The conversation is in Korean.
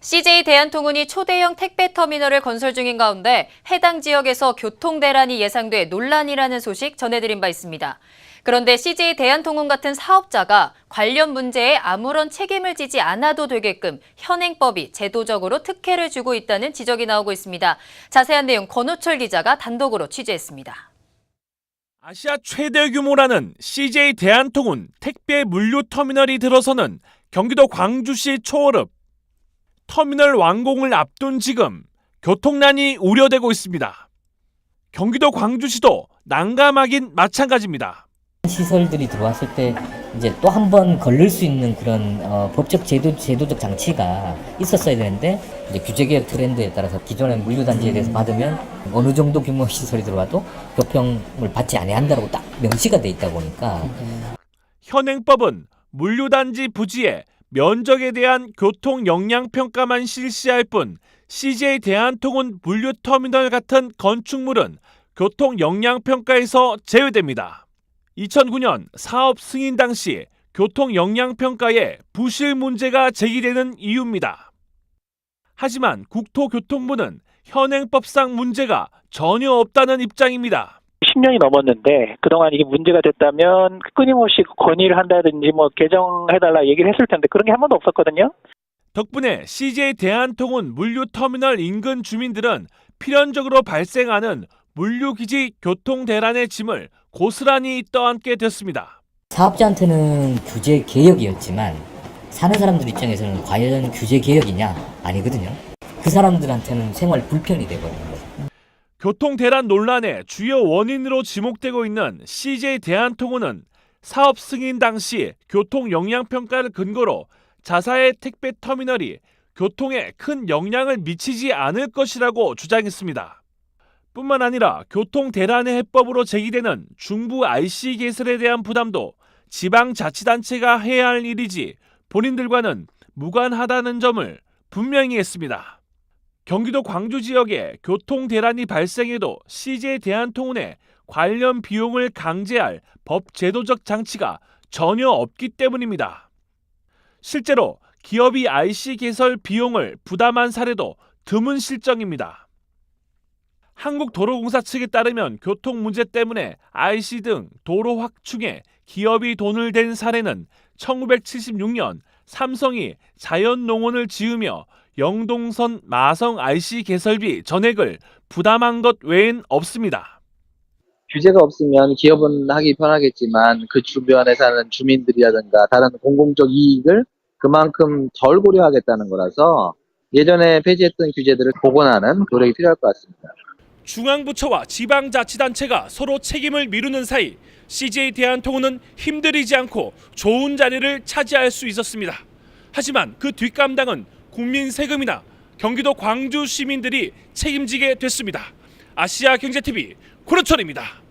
CJ 대한통운이 초대형 택배터미널을 건설 중인 가운데 해당 지역에서 교통대란이 예상돼 논란이라는 소식 전해드린 바 있습니다. 그런데 CJ 대한통운 같은 사업자가 관련 문제에 아무런 책임을 지지 않아도 되게끔 현행법이 제도적으로 특혜를 주고 있다는 지적이 나오고 있습니다. 자세한 내용 권호철 기자가 단독으로 취재했습니다. 아시아 최대 규모라는 CJ 대한통운 택배 물류터미널이 들어서는 경기도 광주시 초월읍. 터미널 완공을 앞둔 지금 교통난이 우려되고 있습니다. 경기도 광주시도 난감하긴 마찬가지입니다. 시설들이 들어왔을 때 이제 또 한 번 걸릴 수 있는 그런 법적 제도적 장치가 있었어야 되는데 이제 규제개혁 트렌드에 따라서 기존의 물류단지에 대해서 받으면 어느 정도 규모 시설이 들어와도 교평을 받지 아니한다고 딱 명시가 돼 있다 보니까 현행법은 물류단지 부지에 면적에 대한 교통 영향 평가만 실시할 뿐 CJ 대한통운 물류터미널 같은 건축물은 교통 영향 평가에서 제외됩니다. 2009년 사업 승인 당시 교통 영향 평가에 부실 문제가 제기되는 이유입니다. 하지만 국토교통부는 현행법상 문제가 전혀 없다는 입장입니다. 10년이 넘었는데 그동안 이게 문제가 됐다면 끊임없이 건의를 한다든지 개정해달라 얘기를 했을 텐데 그런 게 한 번도 없었거든요. 덕분에 CJ 대한통운 물류터미널 인근 주민들은 필연적으로 발생하는 물류기지 교통대란의 짐을 고스란히 떠안게 됐습니다. 사업자한테는 규제 개혁이었지만 사는 사람들 입장에서는 과연 규제 개혁이냐? 아니거든요. 그 사람들한테는 생활 불편이 되거든요. 교통대란 논란의 주요 원인으로 지목되고 있는 CJ 대한통운은 사업 승인 당시 교통 영향평가를 근거로 자사의 택배터미널이 교통에 큰 영향을 미치지 않을 것이라고 주장했습니다. 뿐만 아니라 교통대란의 해법으로 제기되는 중부 IC 개설에 대한 부담도 지방자치단체가 해야 할 일이지 본인들과는 무관하다는 점을 분명히 했습니다. 경기도 광주 지역에 교통대란이 발생해도 CJ 대한통운에 관련 비용을 강제할 법 제도적 장치가 전혀 없기 때문입니다. 실제로 기업이 IC 개설 비용을 부담한 사례도 드문 실정입니다. 한국도로공사 측에 따르면 교통 문제 때문에 IC 등 도로 확충에 기업이 돈을 댄 사례는 1976년 삼성이 자연농원을 지으며 영동선 마성 IC 개설비 전액을 부담한 것 외엔 없습니다. 규제가 없으면 기업은 하기 편하겠지만 그 주변에 사는 주민들이라든가 다른 공공적 이익을 그만큼 덜 고려하겠다는 거라서 예전에 폐지했던 규제들을 복원하는 노력이 필요할 것 같습니다. 중앙부처와 지방자치단체가 서로 책임을 미루는 사이 CJ 대한통운은 힘들이지 않고 좋은 자리를 차지할 수 있었습니다. 하지만 그 뒷감당은 국민 세금이나 경기도 광주 시민들이 책임지게 됐습니다. 아시아경제TV 권호철입니다.